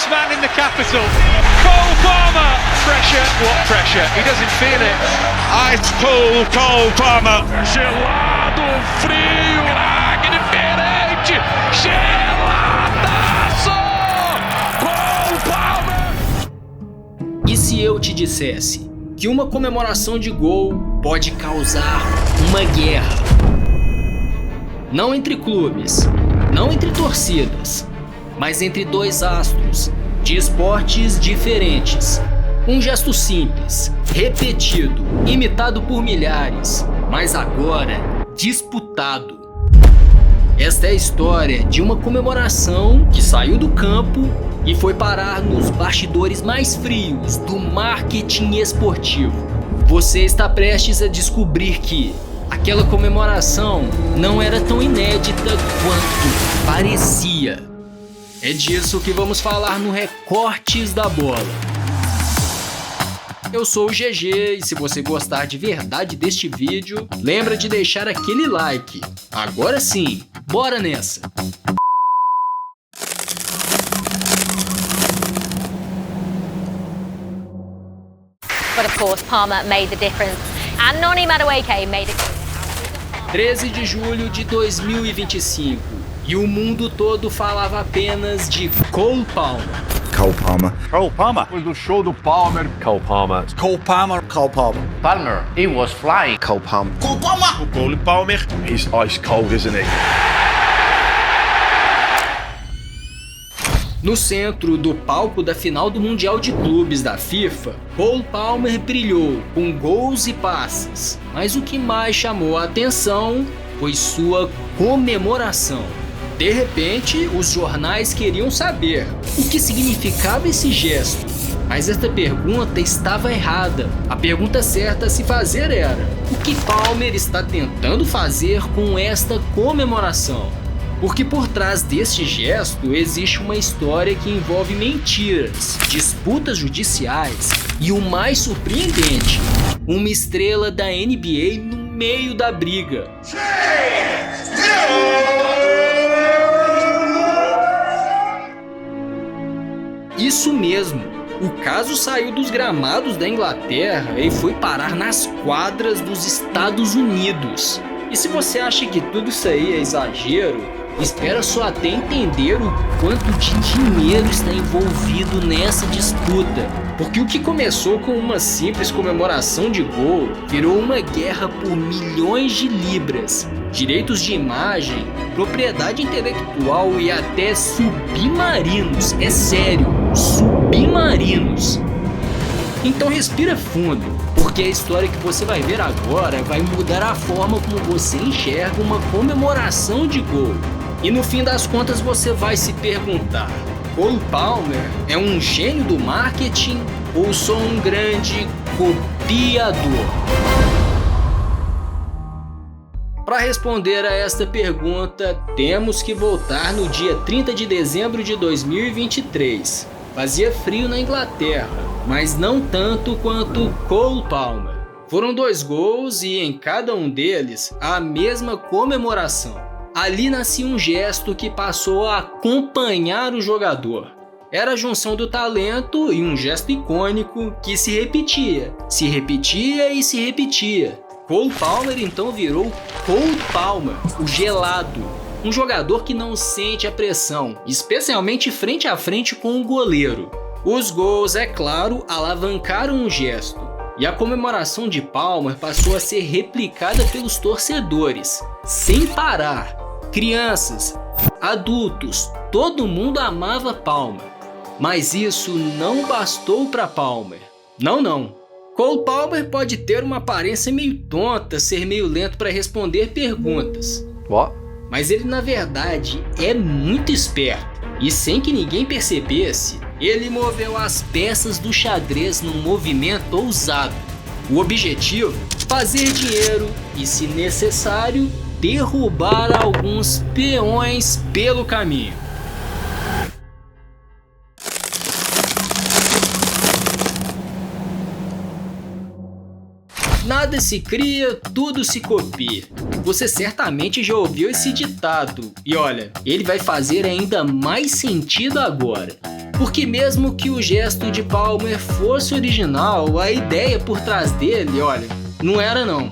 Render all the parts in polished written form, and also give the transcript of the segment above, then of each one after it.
last man in the capital. Cole Palmer. Pressure, what pressure? He doesn't feel it. Ice cold Cole Palmer. Gelado, frio, craque diferente. Geladaço! Cole Palmer. E se eu te dissesse que uma comemoração de gol pode causar uma guerra? Não entre clubes, não entre torcidas, mas entre dois astros de esportes diferentes. Um gesto simples, repetido, imitado por milhares, mas agora disputado. Esta é a história de uma comemoração que saiu do campo e foi parar nos bastidores mais frios do marketing esportivo. Você está prestes a descobrir que aquela comemoração não era tão inédita quanto parecia. É disso que vamos falar no Recortes da Bola. Eu sou o GG e se você gostar de verdade deste vídeo, lembra de deixar aquele like. Agora sim, bora nessa! But of course, Palmer made the difference, and Noni Madueke made it. 13 de julho de 2025, e o mundo todo falava apenas de Cole Palmer. Cole Palmer. Cole Palmer. Depois do show do Palmer. Cole Palmer. Cole Palmer. Cole Palmer. Palmer, he was flying. Cole Palmer. Cole Palmer. Cole Palmer. He's ice cold, isn't he? No centro do palco da final do Mundial de Clubes da FIFA, Cole Palmer brilhou com gols e passes, mas o que mais chamou a atenção foi sua comemoração. De repente, os jornais queriam saber o que significava esse gesto, mas esta pergunta estava errada. A pergunta certa a se fazer era: o que Palmer está tentando fazer com esta comemoração? Porque por trás deste gesto existe uma história que envolve mentiras, disputas judiciais e o mais surpreendente, uma estrela da NBA no meio da briga. Isso mesmo, o caso saiu dos gramados da Inglaterra e foi parar nas quadras dos Estados Unidos. E se você acha que tudo isso aí é exagero, espera só até entender o quanto de dinheiro está envolvido nessa disputa. Porque o que começou com uma simples comemoração de gol virou uma guerra por milhões de libras, direitos de imagem, propriedade intelectual e até submarinos. É sério, submarinos. Então respira fundo, porque a história que você vai ver agora vai mudar a forma como você enxerga uma comemoração de gol. E no fim das contas você vai se perguntar: Cole Palmer é um gênio do marketing ou só um grande copiador? Para responder a esta pergunta, temos que voltar no dia 30 de dezembro de 2023. Fazia frio na Inglaterra, mas não tanto quanto Cole Palmer. Foram 2 gols e em cada um deles a mesma comemoração. Ali nascia um gesto que passou a acompanhar o jogador. Era a junção do talento e um gesto icônico que se repetia e se repetia. Cole Palmer então virou Cole Palmer, o gelado. Um jogador que não sente a pressão, especialmente frente a frente com o goleiro. Os gols, é claro, alavancaram o gesto. E a comemoração de Palmer passou a ser replicada pelos torcedores, sem parar. Crianças, adultos, todo mundo amava Palmer. Mas isso não bastou para Palmer. Não. Cole Palmer pode ter uma aparência meio tonta, ser meio lento para responder perguntas. What? Mas ele na verdade é muito esperto. E sem que ninguém percebesse, ele moveu as peças do xadrez num movimento ousado. O objetivo? Fazer dinheiro e, se necessário, derrubar alguns peões pelo caminho. Nada se cria, tudo se copia. Você certamente já ouviu esse ditado, e olha, ele vai fazer ainda mais sentido agora. Porque mesmo que o gesto de Palmer fosse original, a ideia por trás dele, olha, não era não.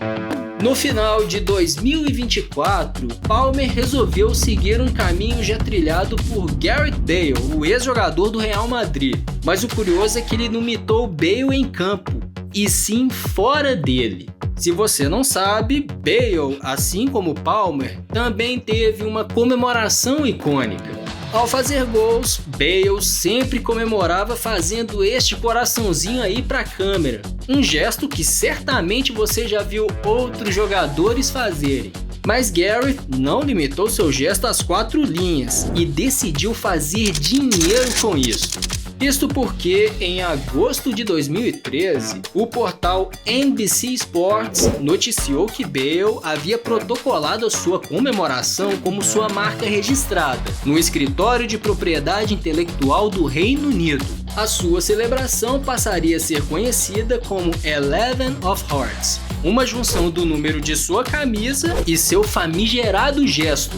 No final de 2024, Palmer resolveu seguir um caminho já trilhado por Gareth Bale, o ex-jogador do Real Madrid. Mas o curioso é que ele não imitou Bale em campo, e sim fora dele. Se você não sabe, Bale, assim como Palmer, também teve uma comemoração icônica. Ao fazer gols, Bale sempre comemorava fazendo este coraçãozinho aí pra câmera. Um gesto que certamente você já viu outros jogadores fazerem. Mas Gareth não limitou seu gesto às 4 linhas e decidiu fazer dinheiro com isso. Isto porque, em agosto de 2013, o portal NBC Sports noticiou que Bale havia protocolado a sua comemoração como sua marca registrada no escritório de propriedade intelectual do Reino Unido. A sua celebração passaria a ser conhecida como 11 of Hearts, uma junção do número de sua camisa e seu famigerado gesto.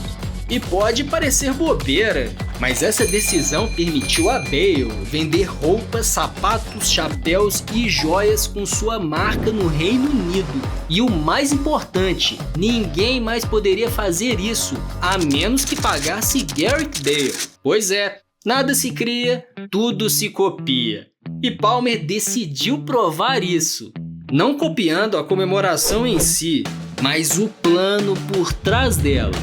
E pode parecer bobeira, mas essa decisão permitiu a Bale vender roupas, sapatos, chapéus e joias com sua marca no Reino Unido. E o mais importante, ninguém mais poderia fazer isso, a menos que pagasse Gareth Bale. Pois é, nada se cria, tudo se copia. E Palmer decidiu provar isso, não copiando a comemoração em si, mas o plano por trás dela.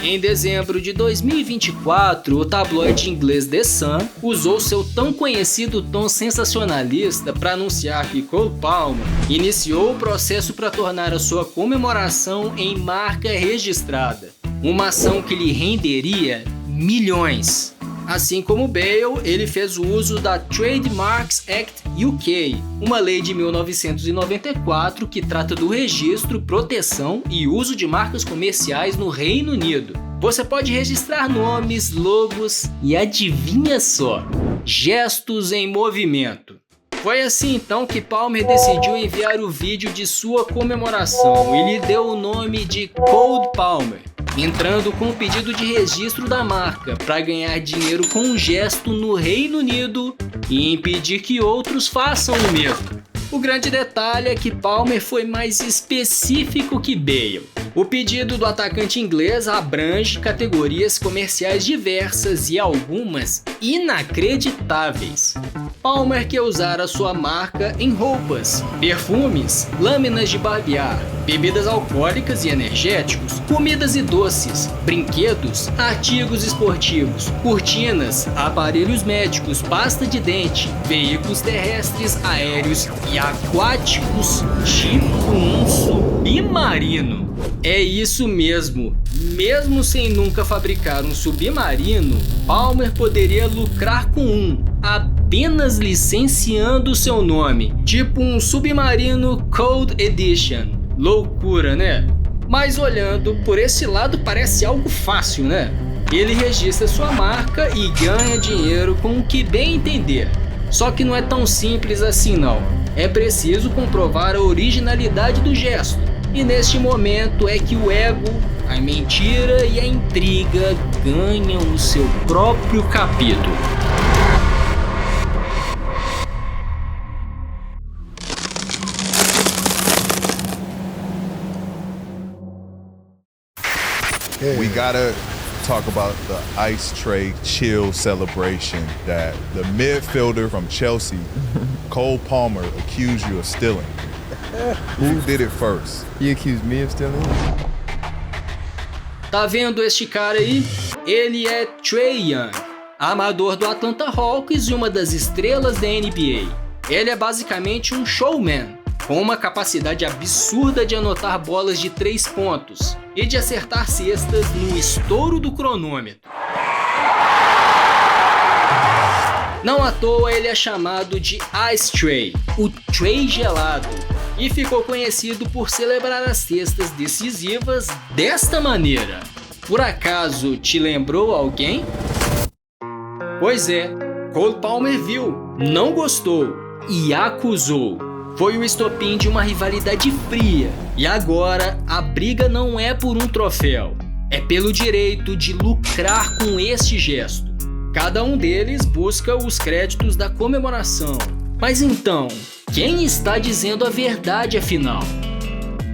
Em dezembro de 2024, o tabloide inglês The Sun usou seu tão conhecido tom sensacionalista para anunciar que Cole Palmer iniciou o processo para tornar a sua comemoração em marca registrada, uma ação que lhe renderia milhões. Assim como Bale, ele fez o uso da Trademarks Act UK, uma lei de 1994 que trata do registro, proteção e uso de marcas comerciais no Reino Unido. Você pode registrar nomes, logos e adivinha só, gestos em movimento. Foi assim então que Palmer decidiu enviar o vídeo de sua comemoração e lhe deu o nome de Cole Palmer, entrando com o pedido de registro da marca para ganhar dinheiro com um gesto no Reino Unido e impedir que outros façam o mesmo. O grande detalhe é que Palmer foi mais específico que Bale. O pedido do atacante inglês abrange categorias comerciais diversas e algumas inacreditáveis. Palmer quer usar a sua marca em roupas, perfumes, lâminas de barbear, bebidas alcoólicas e energéticos, comidas e doces, brinquedos, artigos esportivos, cortinas, aparelhos médicos, pasta de dente, veículos terrestres, aéreos e aquáticos, tipo um submarino. É isso mesmo. Mesmo sem nunca fabricar um submarino, Palmer poderia lucrar com um, apenas licenciando seu nome, tipo um Submarino Code Edition. Loucura, né? Mas olhando por esse lado parece algo fácil, né? Ele registra sua marca e ganha dinheiro com o que bem entender. Só que não é tão simples assim não. É preciso comprovar a originalidade do gesto. E neste momento é que o ego, a mentira e a intriga ganham o seu próprio capítulo. We gotta talk about the ice tray chill celebration that the midfielder from Chelsea, Cole Palmer, accused you of stealing. Who did it first? He accused me of stealing? Tá vendo este cara aí? Ele é Trae Young, amador do Atlanta Hawks e uma das estrelas da NBA. Ele é basicamente um showman, com uma capacidade absurda de anotar bolas de 3 pontos e de acertar cestas no estouro do cronômetro. Não à toa ele é chamado de Ice Tray, o Tray gelado, e ficou conhecido por celebrar as cestas decisivas desta maneira. Por acaso te lembrou alguém? Pois é, Cole Palmer viu, não gostou e acusou. foi o estopim de uma rivalidade fria. E agora, a briga não é por um troféu, é pelo direito de lucrar com este gesto. Cada um deles busca os créditos da comemoração. Mas então, quem está dizendo a verdade afinal?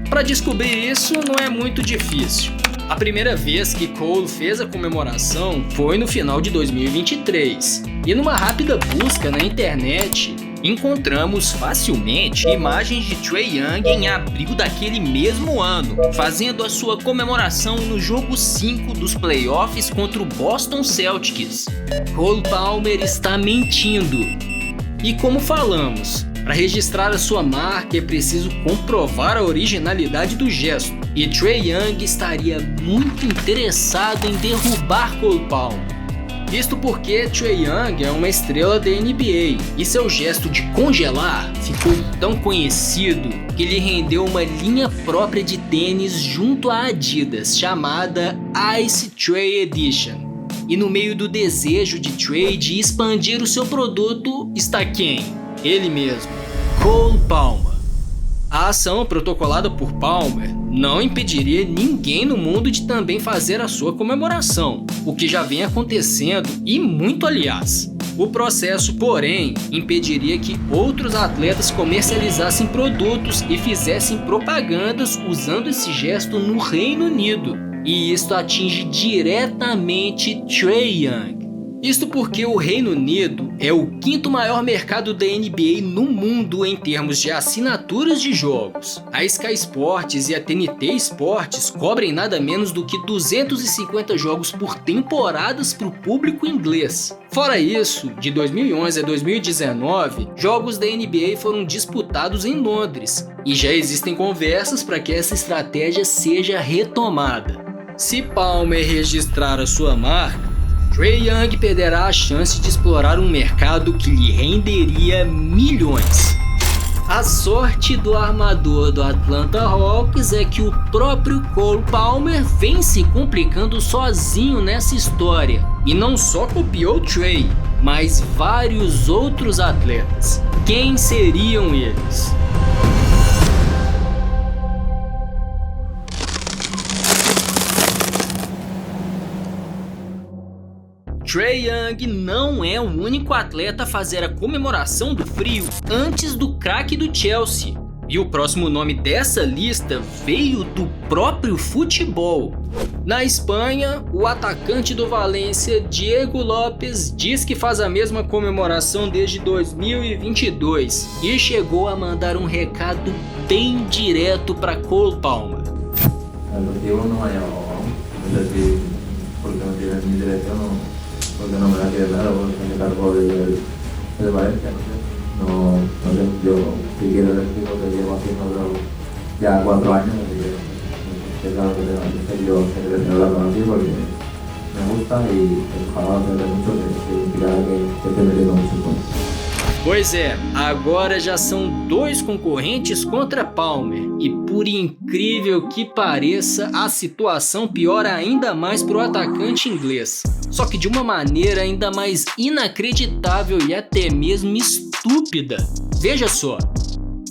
Para descobrir isso não é muito difícil. A primeira vez que Cole fez a comemoração foi no final de 2023. E numa rápida busca na internet, encontramos facilmente imagens de Trae Young em abril daquele mesmo ano, fazendo a sua comemoração no jogo 5 dos playoffs contra o Boston Celtics. Cole Palmer está mentindo. E como falamos, para registrar a sua marca é preciso comprovar a originalidade do gesto. E Trae Young estaria muito interessado em derrubar Cole Palmer. Isto porque Trae Young é uma estrela da NBA e seu gesto de congelar ficou tão conhecido que lhe rendeu uma linha própria de tênis junto à Adidas chamada Ice Trae Edition. E no meio do desejo de Trae de expandir o seu produto está quem? Ele mesmo, Cole Palmer. A ação protocolada por Palmer não impediria ninguém no mundo de também fazer a sua comemoração, o que já vem acontecendo e muito aliás. O processo, porém, impediria que outros atletas comercializassem produtos e fizessem propagandas usando esse gesto no Reino Unido. E isto atinge diretamente Trae Young. Isto porque o Reino Unido é o 5º maior mercado da NBA no mundo em termos de assinaturas de jogos. A Sky Sports e a TNT Sports cobrem nada menos do que 250 jogos por temporadas para o público inglês. Fora isso, de 2011 a 2019, jogos da NBA foram disputados em Londres, e já existem conversas para que essa estratégia seja retomada. Se Palmer registrar a sua marca, Trae Young perderá a chance de explorar um mercado que lhe renderia milhões. A sorte do armador do Atlanta Hawks é que o próprio Cole Palmer vem se complicando sozinho nessa história e não só copiou Trae, mas vários outros atletas. Quem seriam eles? Trae Young não é o único atleta a fazer a comemoração do frio antes do craque do Chelsea. E o próximo nome dessa lista veio do próprio futebol. Na Espanha, o atacante do Valência, Diego Lopes, diz que faz a mesma comemoração desde 2022 e chegou a mandar um recado bem direto para Cole Palmer. Porque no me da que nada, porque me cargo de Valencia, no sé, yo si quiero decir lo que llevo haciendo ya 4 años, que es algo que tengo que hacer, yo quiero hablarlo así porque me gusta y ojalá aprender mucho, que significará que estoy metiendo muchos puntos. Pois é, agora já são 2 concorrentes contra Palmer e por incrível que pareça, a situação piora ainda mais para o atacante inglês. Só que de uma maneira ainda mais inacreditável e até mesmo estúpida. Veja só,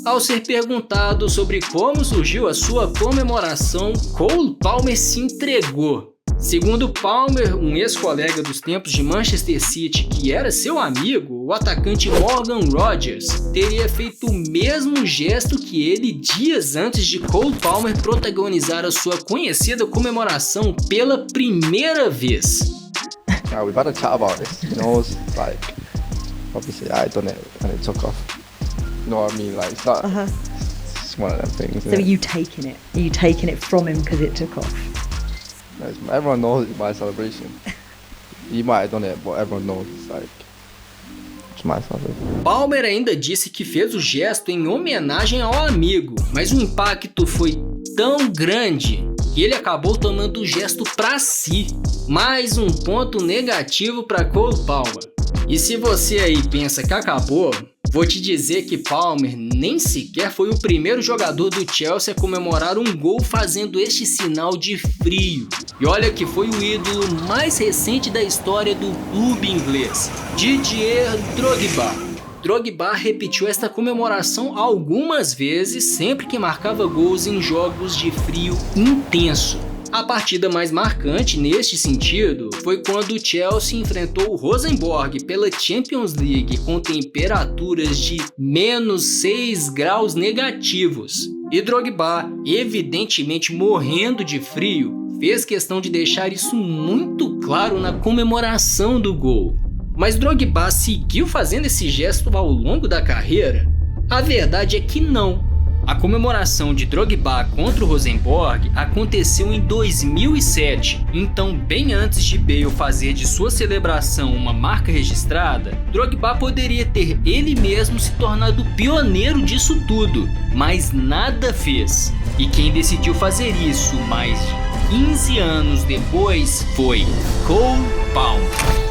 ao ser perguntado sobre como surgiu a sua comemoração, Cole Palmer se entregou. Segundo Palmer, um ex-colega dos tempos de Manchester City que era seu amigo, o atacante Morgan Rogers teria feito o mesmo gesto que ele dias antes de Cole Palmer protagonizar a sua conhecida comemoração pela primeira vez. We've had a chat about this, you know, it's like, obviously I done it and it took off, you know what I mean, like, it's not, it's one of them things. So are you taking it? Are you taking it from him because it took off? Everyone knows it's my celebration. You might have done it, but everyone knows it's like, it's my celebration. Palmer ainda disse que fez o gesto em homenagem ao amigo, mas o impacto foi tão grande que ele acabou tomando o gesto para si. Mais um ponto negativo para Cole Palmer. E se você aí pensa que acabou, vou te dizer que Palmer nem sequer foi o primeiro jogador do Chelsea a comemorar um gol fazendo este sinal de frio. E olha que foi o ídolo mais recente da história do clube inglês, Didier Drogba. Drogba repetiu esta comemoração algumas vezes sempre que marcava gols em jogos de frio intenso. A partida mais marcante neste sentido foi quando o Chelsea enfrentou o Rosenborg pela Champions League com temperaturas de -6 graus negativos. E Drogba, evidentemente morrendo de frio, fez questão de deixar isso muito claro na comemoração do gol. Mas Drogba seguiu fazendo esse gesto ao longo da carreira? A verdade é que não. A comemoração de Drogba contra o Rosenborg aconteceu em 2007, então bem antes de Bale fazer de sua celebração uma marca registrada, Drogba poderia ter ele mesmo se tornado pioneiro disso tudo, mas nada fez. E quem decidiu fazer isso mais de 15 anos depois foi Cole Palmer.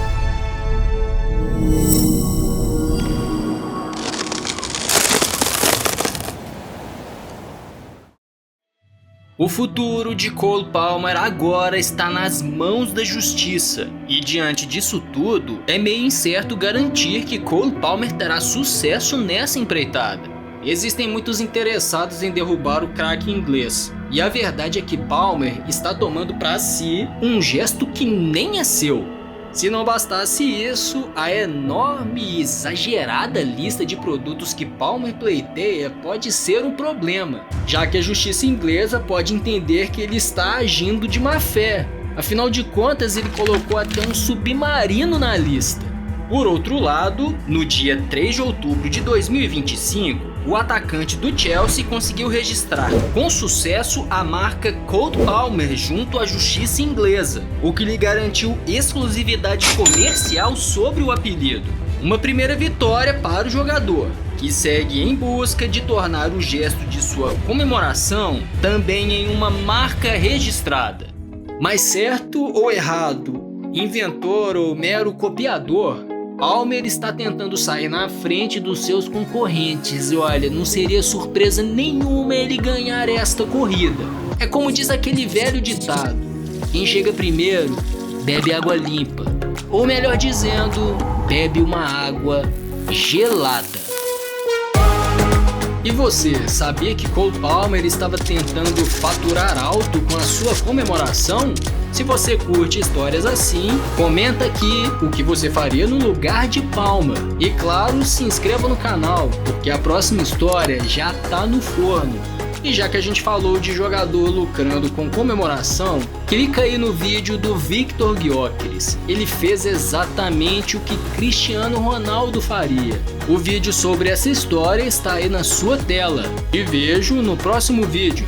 O futuro de Cole Palmer agora está nas mãos da justiça, e diante disso tudo, é meio incerto garantir que Cole Palmer terá sucesso nessa empreitada. Existem muitos interessados em derrubar o craque inglês, e a verdade é que Palmer está tomando para si um gesto que nem é seu. Se não bastasse isso, a enorme e exagerada lista de produtos que Palmer pleiteia pode ser um problema, já que a justiça inglesa pode entender que ele está agindo de má fé. Afinal de contas, ele colocou até um submarino na lista. Por outro lado, no dia 3 de outubro de 2025, o atacante do Chelsea conseguiu registrar com sucesso a marca Cole Palmer junto à justiça inglesa, o que lhe garantiu exclusividade comercial sobre o apelido. Uma primeira vitória para o jogador, que segue em busca de tornar o gesto de sua comemoração também em uma marca registrada. Mas certo ou errado, inventor ou mero copiador, Palmer está tentando sair na frente dos seus concorrentes e olha, não seria surpresa nenhuma ele ganhar esta corrida. É como diz aquele velho ditado, quem chega primeiro bebe água limpa, ou melhor dizendo, bebe uma água gelada. E você, sabia que Cole Palmer estava tentando faturar alto com a sua comemoração? Se você curte histórias assim, comenta aqui o que você faria no lugar de Palmer. E claro, se inscreva no canal, porque a próxima história já tá no forno. E já que a gente falou de jogador lucrando com comemoração, clica aí no vídeo do Victor Gyökeres. Ele fez exatamente o que Cristiano Ronaldo faria. O vídeo sobre essa história está aí na sua tela. E vejo no próximo vídeo.